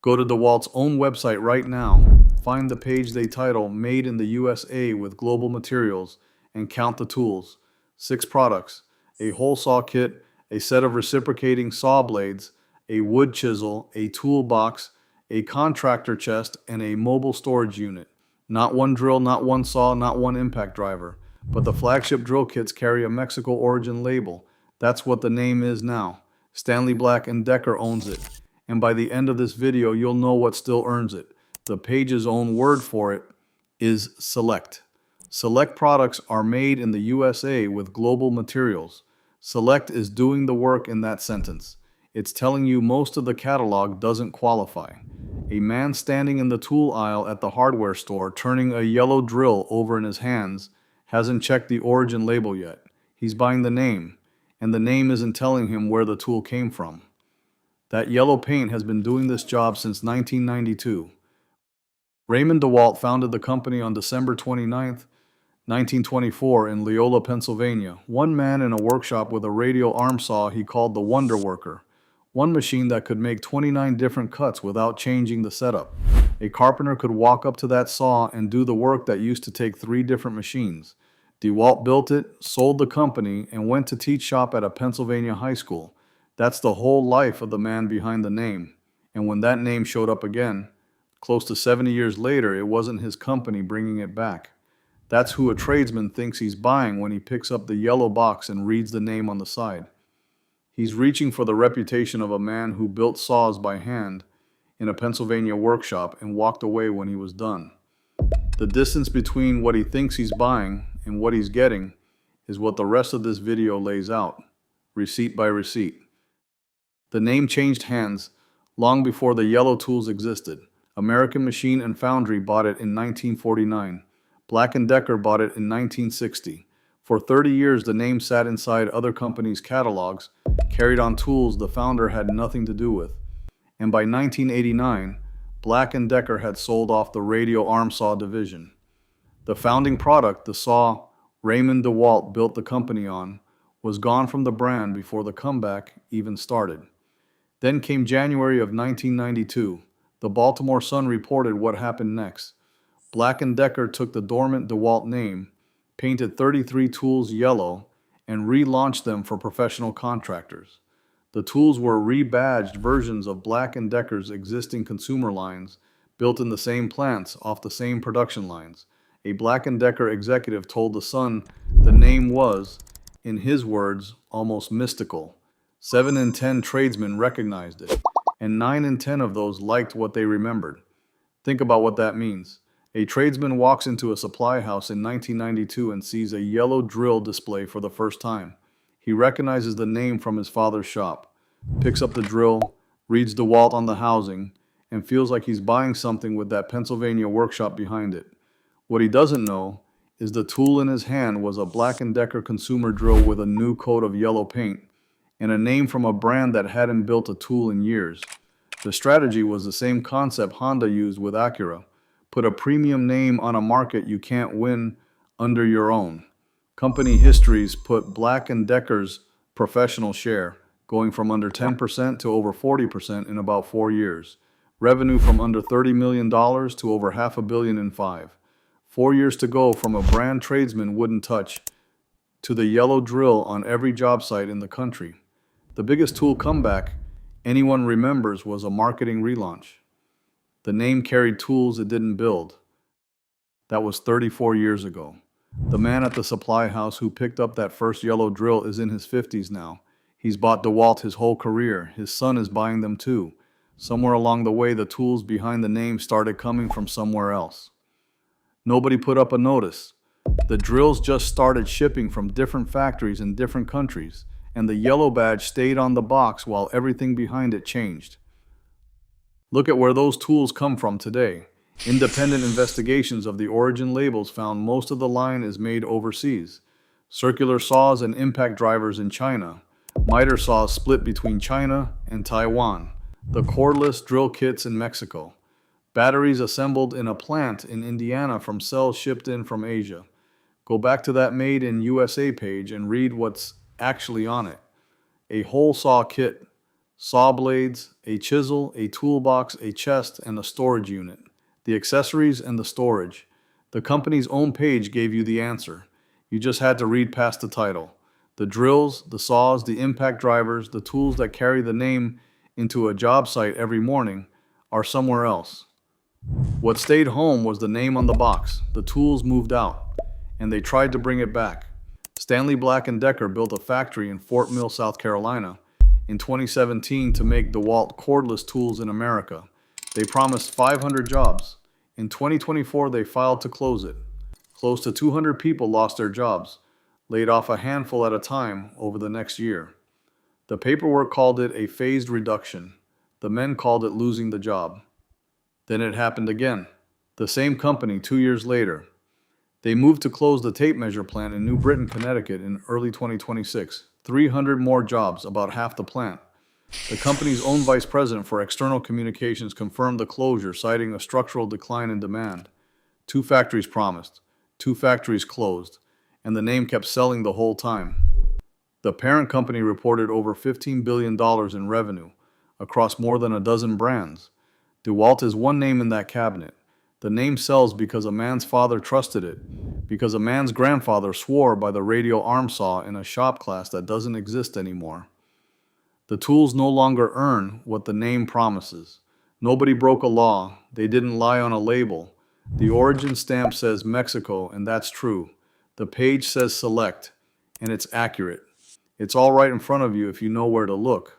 Go to DeWalt's own website right now, find the page they title Made in the USA with Global Materials, and count the tools. 6 products: a hole saw kit, a set of reciprocating saw blades, a wood chisel, a toolbox, a contractor chest, and a mobile storage unit. Not one drill, not one saw, not one impact driver. But the flagship drill kits carry a Mexico origin label. That's what the name is now. Stanley Black and Decker owns it. And by the end of this video, you'll know what still earns it. The page's own word for it is select. Select products are made in the USA with global materials. Select is doing the work in that sentence. It's telling you most of the catalog doesn't qualify. A man standing in the tool aisle at the hardware store turning a yellow drill over in his hands hasn't checked the origin label yet. He's buying the name, and the name isn't telling him where the tool came from. That yellow paint has been doing this job since 1992. Raymond DeWalt founded the company on December 29th, 1924 in Leola, Pennsylvania. One man in a workshop with a radial arm saw he called the Wonder Worker. One machine that could make 29 different cuts without changing the setup. A carpenter could walk up to that saw and do the work that used to take 3 different machines. DeWalt built it, sold the company, and went to teach shop at a Pennsylvania high school. That's the whole life of the man behind the name. And when that name showed up again, close to 70 years later, it wasn't his company bringing it back. That's who a tradesman thinks he's buying when he picks up the yellow box and reads the name on the side. He's reaching for the reputation of a man who built saws by hand in a Pennsylvania workshop and walked away when he was done. The distance between what he thinks he's buying and what he's getting is what the rest of this video lays out, receipt by receipt. The name changed hands long before the yellow tools existed. American Machine and Foundry bought it in 1949. Black and Decker bought it in 1960. For 30 years, the name sat inside other companies' catalogs, carried on tools the founder had nothing to do with. And by 1989, Black and Decker had sold off the radial arm saw division. The founding product, the saw Raymond DeWalt built the company on, was gone from the brand before the comeback even started. Then came January of 1992. The Baltimore Sun reported what happened next. Black & Decker took the dormant DeWalt name, painted 33 tools yellow, and relaunched them for professional contractors. The tools were rebadged versions of Black & Decker's existing consumer lines, built in the same plants off the same production lines. A Black & Decker executive told The Sun the name was, in his words, almost mystical. 7 in 10 tradesmen recognized it, and 9 in 10 of those liked what they remembered. Think about what that means. A tradesman walks into a supply house in 1992 and sees a yellow drill display for the first time. He recognizes the name from his father's shop, picks up the drill, reads DeWalt on the housing, and feels like he's buying something with that Pennsylvania workshop behind it. What he doesn't know is the tool in his hand was a Black & Decker consumer drill with a new coat of yellow paint, and a name from a brand that hadn't built a tool in years. The strategy was the same concept Honda used with Acura. Put a premium name on a market you can't win under your own. Company histories put Black & Decker's professional share, going from under 10% to over 40% in about 4 years. Revenue from under $30 million to over $500 million in 5. 4 years to go from a brand tradesman wouldn't touch to the yellow drill on every job site in the country. The biggest tool comeback anyone remembers was a marketing relaunch. The name carried tools it didn't build. That was 34 years ago. The man at the supply house who picked up that first yellow drill is in his 50s now. He's bought DeWalt his whole career. His son is buying them too. Somewhere along the way, the tools behind the name started coming from somewhere else. Nobody put up a notice. The drills just started shipping from different factories in different countries, and the yellow badge stayed on the box while everything behind it changed. Look at where those tools come from today. Independent investigations of the origin labels found most of the line is made overseas. Circular saws and impact drivers in China. Miter saws split between China and Taiwan. The cordless drill kits in Mexico. Batteries assembled in a plant in Indiana from cells shipped in from Asia. Go back to that Made in USA page and read what's actually on it. A hole saw kit, saw blades, a chisel, a toolbox, a chest, and a storage unit. The accessories and the storage. The company's own page gave you the answer. You just had to read past the title. The drills, the saws, the impact drivers, the tools that carry the name into a job site every morning are somewhere else. What stayed home was the name on the box. The tools moved out, and they tried to bring it back. Stanley Black and Decker built a factory in Fort Mill, South Carolina, in 2017 to make DeWalt cordless tools in America. They promised 500 jobs. In 2024, they filed to close it. Close to 200 people lost their jobs, laid off a handful at a time over the next year. The paperwork called it a phased reduction. The men called it losing the job. Then it happened again. The same company 2 years later. They moved to close the tape measure plant in New Britain, Connecticut in early 2026. 300 more jobs, about half the plant. The company's own vice president for external communications confirmed the closure, citing a structural decline in demand. 2 factories promised, 2 factories closed, and the name kept selling the whole time. The parent company reported over $15 billion in revenue across more than a dozen brands. DeWalt is one name in that cabinet. The name sells because a man's father trusted it, because a man's grandfather swore by the radial arm saw in a shop class that doesn't exist anymore. The tools no longer earn what the name promises. Nobody broke a law. They didn't lie on a label. The origin stamp says Mexico, and that's true. The page says select, and it's accurate. It's all right in front of you if you know where to look.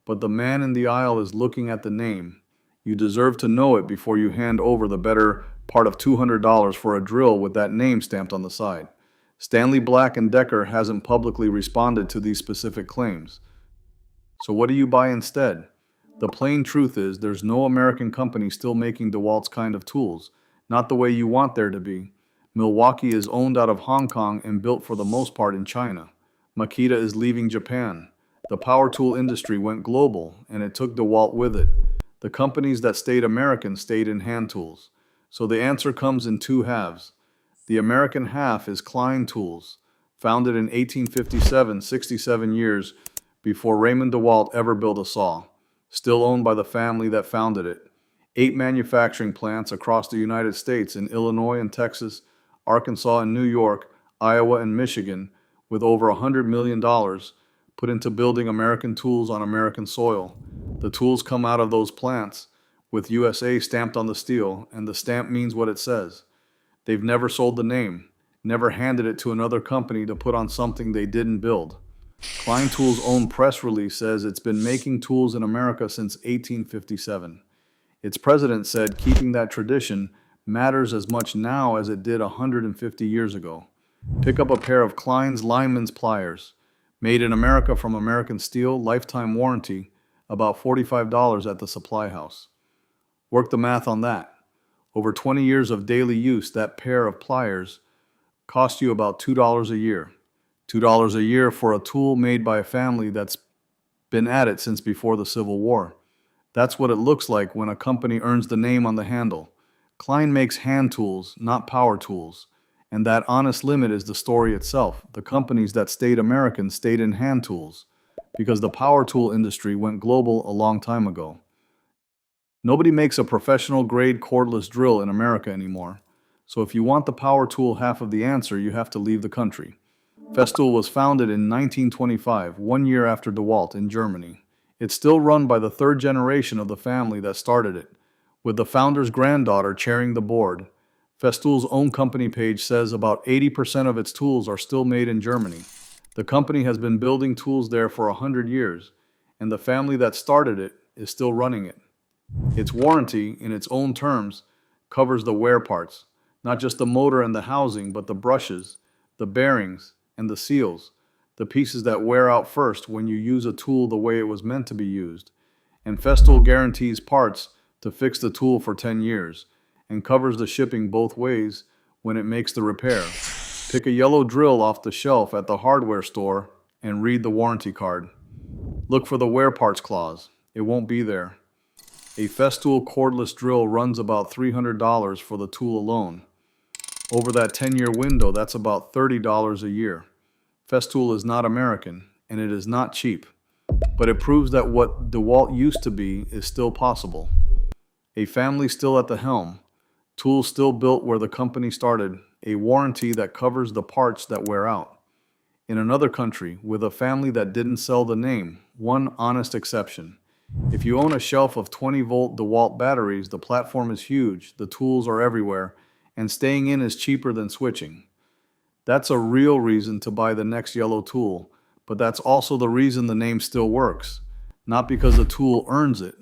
But the man in the aisle is looking at the name. You deserve to know it before you hand over the better part of $200 for a drill with that name stamped on the side. Stanley Black and Decker hasn't publicly responded to these specific claims. So what do you buy instead? The plain truth is there's no American company still making DeWalt's kind of tools, not the way you want there to be. Milwaukee is owned out of Hong Kong and built for the most part in China. Makita is leaving Japan. The power tool industry went global, and it took DeWalt with it. The companies that stayed American stayed in hand tools. So the answer comes in 2 halves. The American half is Klein Tools, founded in 1857, 67 years before Raymond DeWalt ever built a saw, still owned by the family that founded it. 8 manufacturing plants across the United States in Illinois and Texas, Arkansas and New York, Iowa and Michigan, with over $100 million put into building American tools on American soil. The tools come out of those plants with USA stamped on the steel, and the stamp means what it says. They've never sold the name, never handed it to another company to put on something they didn't build. Klein Tools' own press release says it's been making tools in America since 1857. Its president said keeping that tradition matters as much now as it did 150 years ago. Pick up a pair of Klein's lineman's pliers, made in America from American steel, lifetime warranty, about $45 at the supply house. Work the math on that. Over 20 years of daily use, that pair of pliers cost you about $2 a year. $2 a year for a tool made by a family that's been at it since before the Civil War. That's what it looks like when a company earns the name on the handle. Klein makes hand tools, not power tools. And that honest limit is the story itself. The companies that stayed American stayed in hand tools, because the power tool industry went global a long time ago. Nobody makes a professional grade cordless drill in America anymore. So if you want the power tool half of the answer, you have to leave the country. Festool was founded in 1925, 1 year after DeWalt in Germany. It's still run by the 3rd generation of the family that started it, with the founder's granddaughter chairing the board. Festool's own company page says about 80% of its tools are still made in Germany. The company has been building tools there for 100 years, and the family that started it is still running it. Its warranty, in its own terms, covers the wear parts, not just the motor and the housing, but the brushes, the bearings, and the seals, the pieces that wear out first when you use a tool the way it was meant to be used. And Festool guarantees parts to fix the tool for 10 years, and covers the shipping both ways when it makes the repair. Pick a yellow drill off the shelf at the hardware store and read the warranty card. Look for the wear parts clause. It won't be there. A Festool cordless drill runs about $300 for the tool alone. Over that 10-year window, that's about $30 a year. Festool is not American, and it is not cheap. But it proves that what DeWalt used to be is still possible. A family still at the helm, tools still built where the company started, a warranty that covers the parts that wear out. In another country, with a family that didn't sell the name, one honest exception. If you own a shelf of 20-volt DeWalt batteries, the platform is huge, the tools are everywhere, and staying in is cheaper than switching. That's a real reason to buy the next yellow tool, but that's also the reason the name still works. Not because the tool earns it,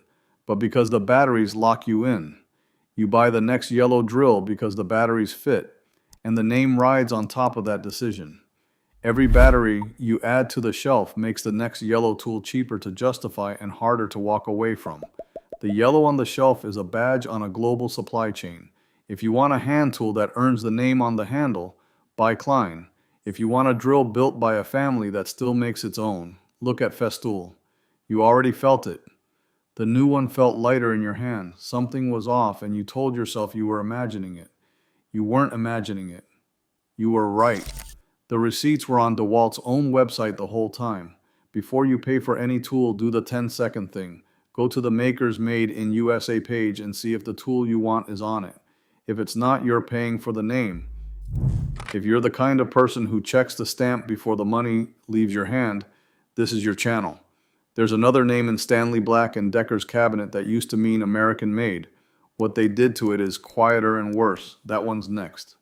but because the batteries lock you in. You buy the next yellow drill because the batteries fit, and the name rides on top of that decision. Every battery you add to the shelf makes the next yellow tool cheaper to justify and harder to walk away from. The yellow on the shelf is a badge on a global supply chain. If you want a hand tool that earns the name on the handle, buy Klein. If you want a drill built by a family that still makes its own, look at Festool. You already felt it. The new one felt lighter in your hand. Something was off and you told yourself you were imagining it. You weren't imagining it. You were right. The receipts were on DeWalt's own website the whole time. Before you pay for any tool, do the 10-second thing. Go to the Maker's Made in USA page and see if the tool you want is on it. If it's not, you're paying for the name. If you're the kind of person who checks the stamp before the money leaves your hand, this is your channel. There's another name in Stanley Black and Decker's cabinet that used to mean American made. What they did to it is quieter and worse. That one's next.